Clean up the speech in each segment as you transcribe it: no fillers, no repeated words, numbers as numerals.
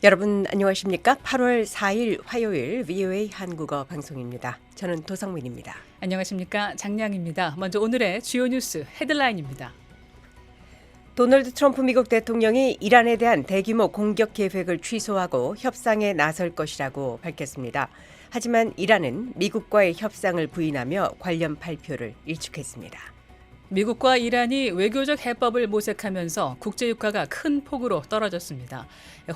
여러분 안녕하십니까? 8월 4일 화요일 VOA 한국어 방송입니다. 저는 도성민입니다. 안녕하십니까? 장량입니다. 먼저 오늘의 주요 뉴스 헤드라인입니다. 도널드 트럼프 미국 대통령이 이란에 대한 대규모 공격 계획을 취소하고 협상에 나설 것이라고 밝혔습니다. 하지만 이란은 미국과의 협상을 부인하며 관련 발표를 일축했습니다. 미국과 이란이 외교적 해법을 모색하면서 국제 유가가 큰 폭으로 떨어졌습니다.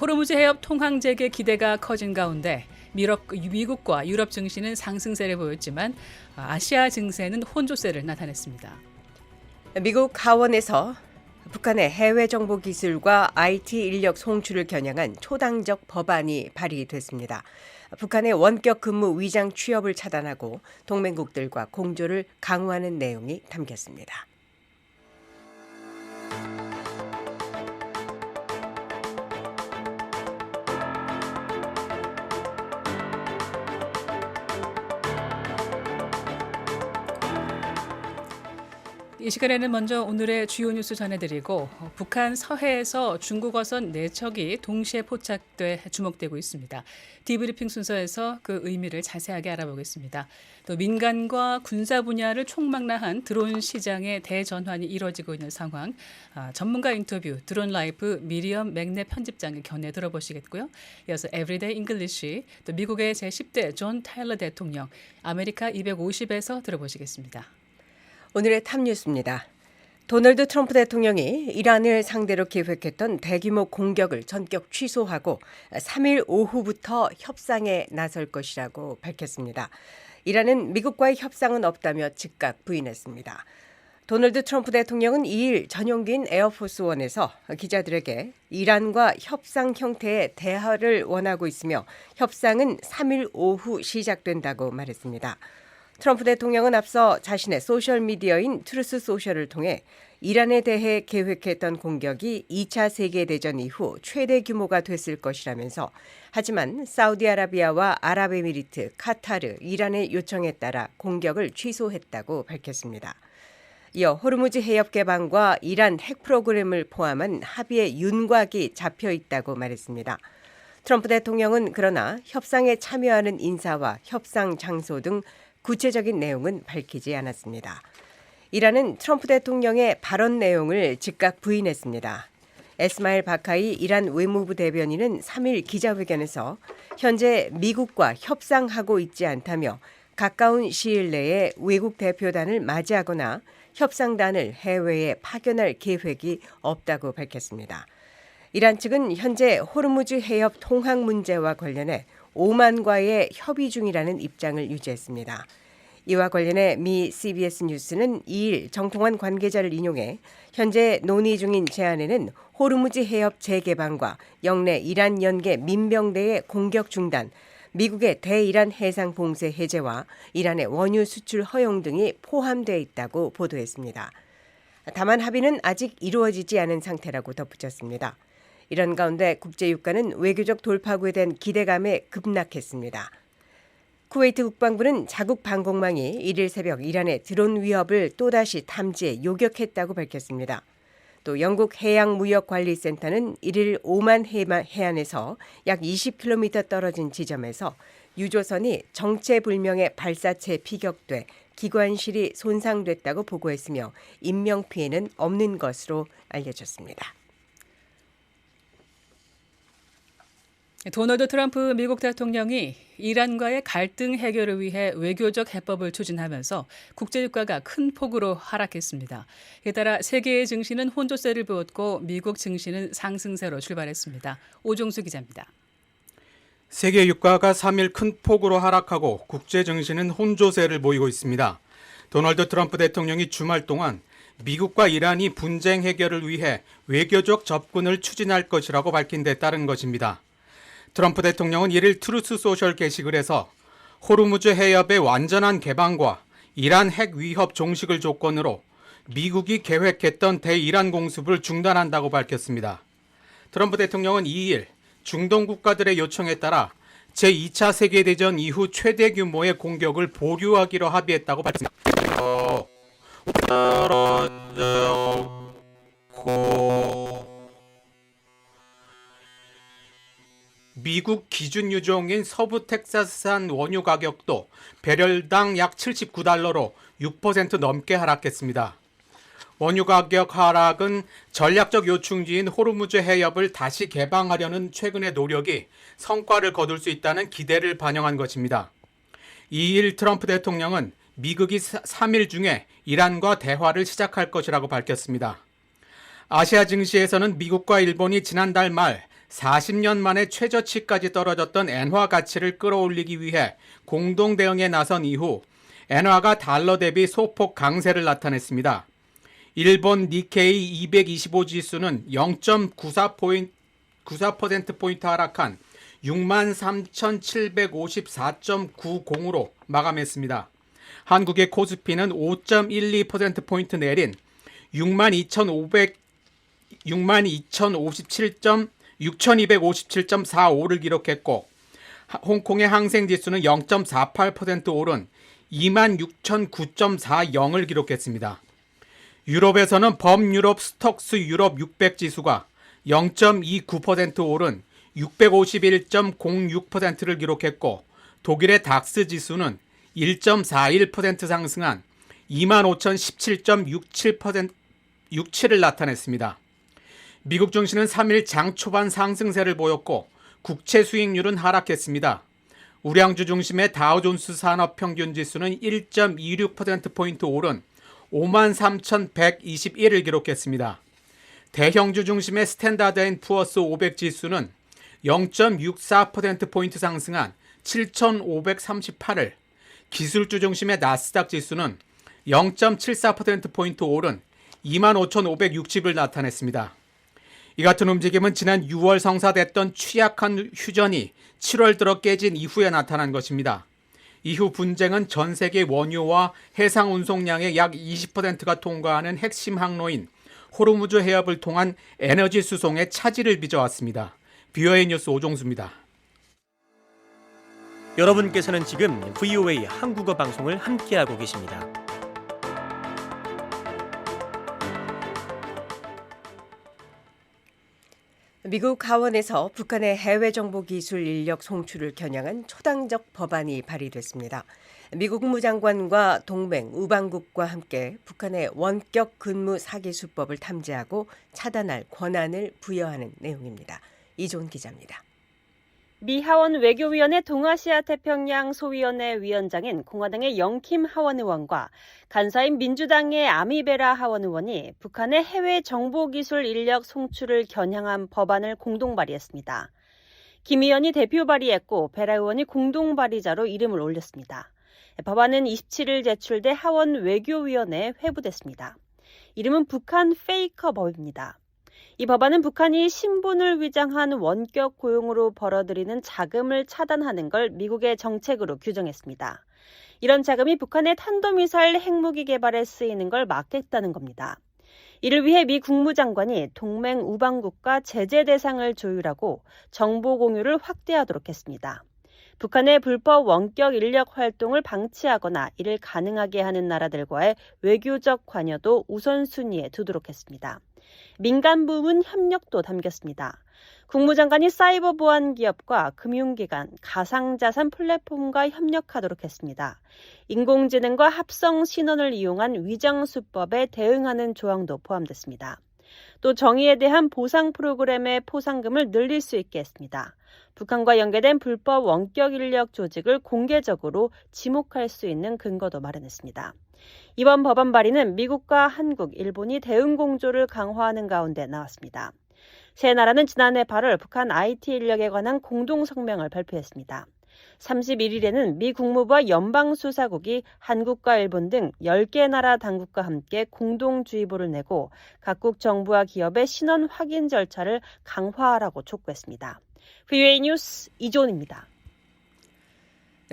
호르무즈 해협 통항 재개 기대가 커진 가운데 미국과 유럽 증시는 상승세를 보였지만 아시아 증세는 혼조세를 나타냈습니다. 미국 하원에서 북한의 해외 정보 기술과 IT 인력 송출을 겨냥한 초당적 법안이 발의됐습니다. 북한의 원격 근무 위장 취업을 차단하고 동맹국들과 공조를 강화하는 내용이 담겼습니다. 이 시간에는 먼저 오늘의 주요 뉴스 전해드리고 북한 서해에서 중국어선 4척이 동시에 포착돼 주목되고 있습니다. 디브리핑 순서에서 그 의미를 자세하게 알아보겠습니다. 또 민간과 군사 분야를 총망라한 드론 시장의 대전환이 이뤄지고 있는 상황, 전문가 인터뷰 드론 라이프 미리엄 맥네 편집장의 견해 들어보시겠고요. 이어서 에브리데이 잉글리시, 또 미국의 제10대 존 타일러 대통령, 아메리카 250에서 들어보시겠습니다. 오늘의 탑뉴스입니다. 도널드 트럼프 대통령이 이란을 상대로 계획했던 대규모 공격을 전격 취소하고 3일 오후부터 협상에 나설 것이라고 밝혔습니다. 이란은 미국과의 협상은 없다며 즉각 부인했습니다. 도널드 트럼프 대통령은 2일 전용기인 에어포스원에서 기자들에게 이란과 협상 형태의 대화를 원하고 있으며 협상은 3일 오후 시작된다고 말했습니다. 트럼프 대통령은 앞서 자신의 소셜미디어인 트루스 소셜을 통해 이란에 대해 계획했던 공격이 2차 세계대전 이후 최대 규모가 됐을 것이라면서 하지만 사우디아라비아와 아랍에미리트, 카타르, 이란의 요청에 따라 공격을 취소했다고 밝혔습니다. 이어 호르무즈 해협 개방과 이란 핵 프로그램을 포함한 합의의 윤곽이 잡혀 있다고 말했습니다. 트럼프 대통령은 그러나 협상에 참여하는 인사와 협상 장소 등 구체적인 내용은 밝히지 않았습니다. 이란은 트럼프 대통령의 발언 내용을 즉각 부인했습니다. 에스마일 바카이 이란 외무부 대변인은 3일 기자회견에서 현재 미국과 협상하고 있지 않다며 가까운 시일 내에 외국 대표단을 맞이하거나 협상단을 해외에 파견할 계획이 없다고 밝혔습니다. 이란 측은 현재 호르무즈 해협 통항 문제와 관련해 오만과의 협의 중이라는 입장을 유지했습니다. 이와 관련해 미 CBS 뉴스는 2일 정통한 관계자를 인용해 현재 논의 중인 제안에는 호르무즈 해협 재개방과 영내 이란 연계 민병대의 공격 중단, 미국의 대이란 해상 봉쇄 해제와 이란의 원유 수출 허용 등이 포함되어 있다고 보도했습니다. 다만 합의는 아직 이루어지지 않은 상태라고 덧붙였습니다. 이런 가운데 국제유가는 외교적 돌파구에 대한 기대감에 급락했습니다. 쿠웨이트 국방부는 자국 방공망이 1일 새벽 이란의 드론 위협을 또다시 탐지해 요격했다고 밝혔습니다. 또 영국 해양무역관리센터는 1일 오만 해안에서 약 20km 떨어진 지점에서 유조선이 정체불명의 발사체에 피격돼 기관실이 손상됐다고 보고했으며 인명피해는 없는 것으로 알려졌습니다. 도널드 트럼프 미국 대통령이 이란과의 갈등 해결을 위해 외교적 해법을 추진하면서 국제유가가 큰 폭으로 하락했습니다. 이에 따라 세계의 증시는 혼조세를 보였고 미국 증시는 상승세로 출발했습니다. 오종수 기자입니다. 세계 유가가 3일 큰 폭으로 하락하고 국제 증시는 혼조세를 보이고 있습니다. 도널드 트럼프 대통령이 주말 동안 미국과 이란이 분쟁 해결을 위해 외교적 접근을 추진할 것이라고 밝힌 데 따른 것입니다. 트럼프 대통령은 1일 트루스 소셜 게시글에서 호르무즈 해협의 완전한 개방과 이란 핵 위협 종식을 조건으로 미국이 계획했던 대이란 공습을 중단한다고 밝혔습니다. 트럼프 대통령은 2일 중동 국가들의 요청에 따라 제2차 세계대전 이후 최대 규모의 공격을 보류하기로 합의했다고 밝혔습니다. 미국 기준 유종인 서부 텍사스산 원유 가격도 배럴당 약 79달러로 6% 넘게 하락했습니다. 원유 가격 하락은 전략적 요충지인 호르무즈 해협을 다시 개방하려는 최근의 노력이 성과를 거둘 수 있다는 기대를 반영한 것입니다. 2일 트럼프 대통령은 미국이 3일 중에 이란과 대화를 시작할 것이라고 밝혔습니다. 아시아 증시에서는 미국과 일본이 지난달 말 40년 만에 최저치까지 떨어졌던 엔화 가치를 끌어올리기 위해 공동 대응에 나선 이후 엔화가 달러 대비 소폭 강세를 나타냈습니다. 일본 니케이 225 지수는 0.94%포인트 하락한 63,754.90으로 마감했습니다. 한국의 코스피는 5.12%포인트 내린 6257.45를 기록했고 홍콩의 항생지수는 0.48% 오른 26,009.40을 기록했습니다. 유럽에서는 범유럽 스톡스 유럽 600 지수가 0.29% 오른 651.06%를 기록했고 독일의 닥스 지수는 1.41% 상승한 25,017.67을 나타냈습니다. 미국 증시는 3일 장 초반 상승세를 보였고 국채 수익률은 하락했습니다. 우량주 중심의 다우존스 산업평균지수는 1.26%포인트 오른 53,121을 기록했습니다. 대형주 중심의 스탠다드앤푸어스 500지수는 0.64%포인트 상승한 7,538을, 기술주 중심의 나스닥 지수는 0.74%포인트 오른 25,560을 나타냈습니다. 이 같은 움직임은 지난 6월 성사됐던 취약한 휴전이 7월 들어 깨진 이후에 나타난 것입니다. 이후 분쟁은 전 세계 원유와 해상 운송량의 약 20%가 통과하는 핵심 항로인 호르무즈 해협을 통한 에너지 수송에 차질을 빚어왔습니다. VOA 뉴스 오종수입니다. 여러분께서는 지금 VOA 한국어 방송을 함께하고 계십니다. 미국 하원에서 북한의 해외 정보 기술 인력 송출을 겨냥한 초당적 법안이 발의됐습니다. 미국 국무장관과 동맹 우방국과 함께 북한의 원격 근무 사기 수법을 탐지하고 차단할 권한을 부여하는 내용입니다. 이존 기자입니다. 미 하원 외교위원회 동아시아 태평양 소위원회 위원장인 공화당의 영킴 하원 의원과 간사인 민주당의 아미베라 하원 의원이 북한의 해외 정보기술 인력 송출을 겨냥한 법안을 공동 발의했습니다. 김 의원이 대표 발의했고 베라 의원이 공동 발의자로 이름을 올렸습니다. 법안은 27일 제출돼 하원 외교위원회에 회부됐습니다. 이름은 북한 페이커 법입니다. 이 법안은 북한이 신분을 위장한 원격 고용으로 벌어들이는 자금을 차단하는 걸 미국의 정책으로 규정했습니다. 이런 자금이 북한의 탄도미사일 핵무기 개발에 쓰이는 걸 막겠다는 겁니다. 이를 위해 미 국무장관이 동맹 우방국과 제재 대상을 조율하고 정보 공유를 확대하도록 했습니다. 북한의 불법 원격 인력 활동을 방치하거나 이를 가능하게 하는 나라들과의 외교적 관여도 우선순위에 두도록 했습니다. 민간 부문 협력도 담겼습니다. 국무장관이 사이버 보안 기업과 금융기관, 가상자산 플랫폼과 협력하도록 했습니다. 인공지능과 합성 신원을 이용한 위장 수법에 대응하는 조항도 포함됐습니다. 또 정의에 대한 보상 프로그램의 포상금을 늘릴 수 있게 했습니다. 북한과 연계된 불법 원격 인력 조직을 공개적으로 지목할 수 있는 근거도 마련했습니다. 이번 법안 발의는 미국과 한국, 일본이 대응 공조를 강화하는 가운데 나왔습니다. 세 나라는 지난해 8월 북한 IT 인력에 관한 공동 성명을 발표했습니다. 31일에는 미 국무부와 연방수사국이 한국과 일본 등 10개 나라 당국과 함께 공동주의보를 내고 각국 정부와 기업의 신원 확인 절차를 강화하라고 촉구했습니다. VOA 뉴스 이존입니다.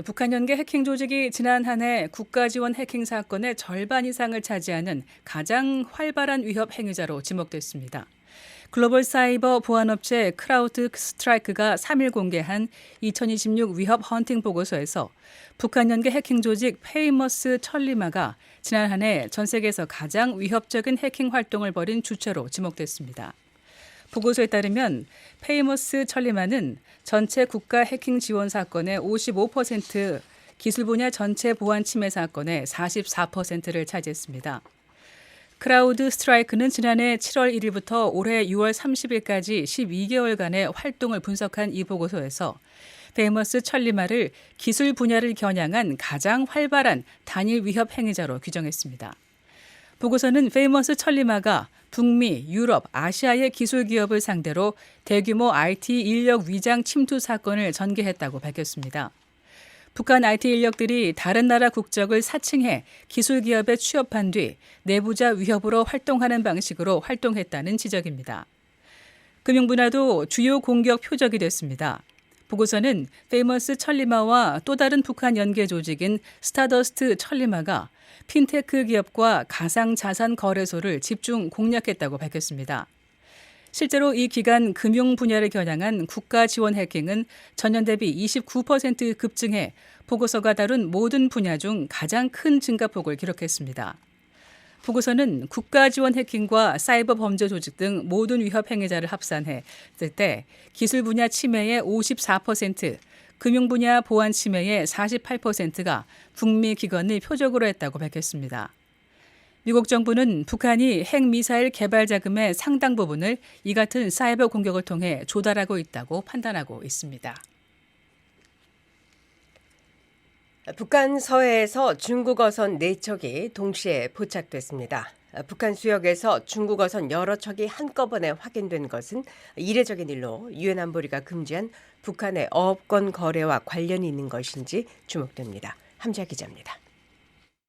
북한 연계 해킹 조직이 지난 한 해 국가 지원 해킹 사건의 절반 이상을 차지하는 가장 활발한 위협 행위자로 지목됐습니다. 글로벌 사이버 보안업체 크라우드 스트라이크가 3일 공개한 2026 위협 헌팅 보고서에서 북한 연계 해킹 조직 페이머스 천리마가 지난 한 해 전 세계에서 가장 위협적인 해킹 활동을 벌인 주체로 지목됐습니다. 보고서에 따르면 페이머스 천리마는 전체 국가 해킹 지원 사건의 55%, 기술 분야 전체 보안 침해 사건의 44%를 차지했습니다. 크라우드 스트라이크는 지난해 7월 1일부터 올해 6월 30일까지 12개월간의 활동을 분석한 이 보고서에서 페이머스 천리마를 기술 분야를 겨냥한 가장 활발한 단일 위협 행위자로 규정했습니다. 보고서는 페이머스 천리마가 북미, 유럽, 아시아의 기술 기업을 상대로 대규모 IT 인력 위장 침투 사건을 전개했다고 밝혔습니다. 북한 IT 인력들이 다른 나라 국적을 사칭해 기술 기업에 취업한 뒤 내부자 위협으로 활동하는 방식으로 활동했다는 지적입니다. 금융 분야도 주요 공격 표적이 됐습니다. 보고서는 페이머스 천리마와 또 다른 북한 연계 조직인 스타더스트 천리마가 핀테크 기업과 가상자산 거래소를 집중 공략했다고 밝혔습니다. 실제로 이 기간 금융 분야를 겨냥한 국가 지원 해킹은 전년 대비 29% 급증해 보고서가 다룬 모든 분야 중 가장 큰 증가폭을 기록했습니다. 보고서는 국가 지원 해킹과 사이버 범죄 조직 등 모든 위협 행위자를 합산해 때 기술 분야 침해의 54%, 금융 분야 보안 침해의 48%가 북미 기관을 표적으로 했다고 밝혔습니다. 미국 정부는 북한이 핵미사일 개발 자금의 상당 부분을 이 같은 사이버 공격을 통해 조달하고 있다고 판단하고 있습니다. 북한 서해에서 중국 어선 4척이 동시에 포착됐습니다. 북한 수역에서 중국 어선 여러 척이 한꺼번에 확인된 것은 이례적인 일로 유엔 안보리가 금지한 북한의 어업권 거래와 관련이 있는 것인지 주목됩니다. 함지아 기자입니다.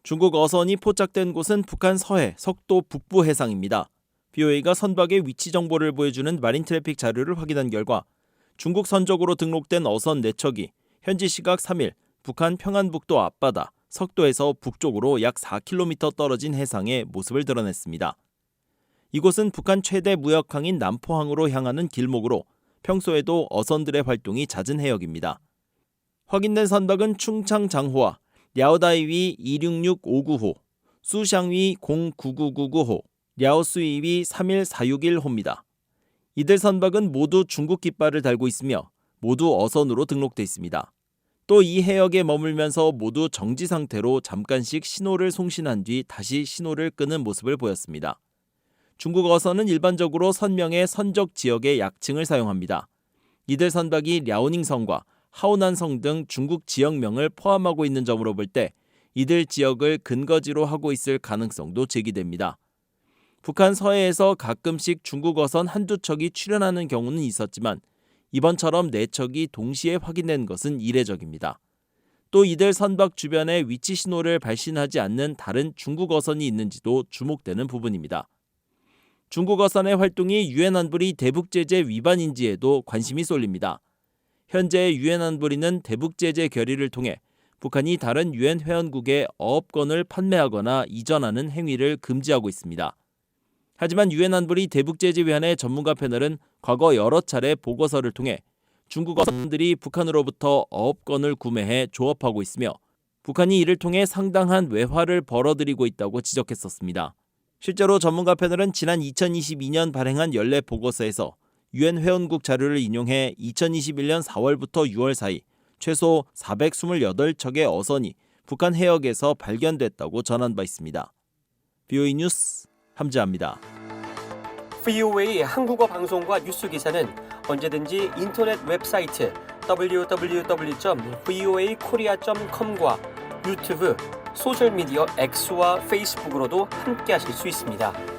중국 어선이 포착된 곳은 북한 서해 석도 북부 해상입니다. BOA가 선박의 위치 정보를 보여주는 마린 트래픽 자료를 확인한 결과 중국 선적으로 등록된 어선 4척이 현지 시각 3일 북한 평안북도 앞바다 석도에서 북쪽으로 약 4km 떨어진 해상에 모습을 드러냈습니다. 이곳은 북한 최대 무역항인 남포항으로 향하는 길목으로 평소에도 어선들의 활동이 잦은 해역입니다. 확인된 선박은 충창장호와 랴오다이위 2665구호, 수샹위 09999호, 랴오수이위 31461호입니다. 이들 선박은 모두 중국 깃발을 달고 있으며 모두 어선으로 등록돼 있습니다. 또 이 해역에 머물면서 모두 정지 상태로 잠깐씩 신호를 송신한 뒤 다시 신호를 끄는 모습을 보였습니다. 중국 어선은 일반적으로 선명의 선적 지역의 약칭을 사용합니다. 이들 선박이 랴오닝성과 하오난성 등 중국 지역명을 포함하고 있는 점으로 볼 때 이들 지역을 근거지로 하고 있을 가능성도 제기됩니다. 북한 서해에서 가끔씩 중국 어선 한두 척이 출현하는 경우는 있었지만 이번처럼 4척이 동시에 확인된 것은 이례적입니다. 또 이들 선박 주변에 위치 신호를 발신하지 않는 다른 중국 어선이 있는지도 주목되는 부분입니다. 중국 어선의 활동이 유엔 안보리 대북 제재 위반인지에도 관심이 쏠립니다. 현재 유엔 안보리는 대북 제재 결의를 통해 북한이 다른 유엔 회원국에 어업권을 판매하거나 이전하는 행위를 금지하고 있습니다. 하지만 유엔 안보리 대북 제재 위원회 전문가 패널은 과거 여러 차례 보고서를 통해 중국 어선들이 북한으로부터 어업권을 구매해 조업하고 있으며 북한이 이를 통해 상당한 외화를 벌어들이고 있다고 지적했었습니다. 실제로 전문가 패널은 지난 2022년 발행한 연례 보고서에서 유엔 회원국 자료를 인용해 2021년 4월부터 6월 사이 최소 428척의 어선이 북한 해역에서 발견됐다고 전한 바 있습니다. BOE 뉴스 함지아입니다. VOA 한국어 방송과 뉴스 기사는 언제든지 인터넷 웹사이트 www.voakorea.com과 유튜브, 소셜미디어 X와 페이스북으로도 함께하실 수 있습니다.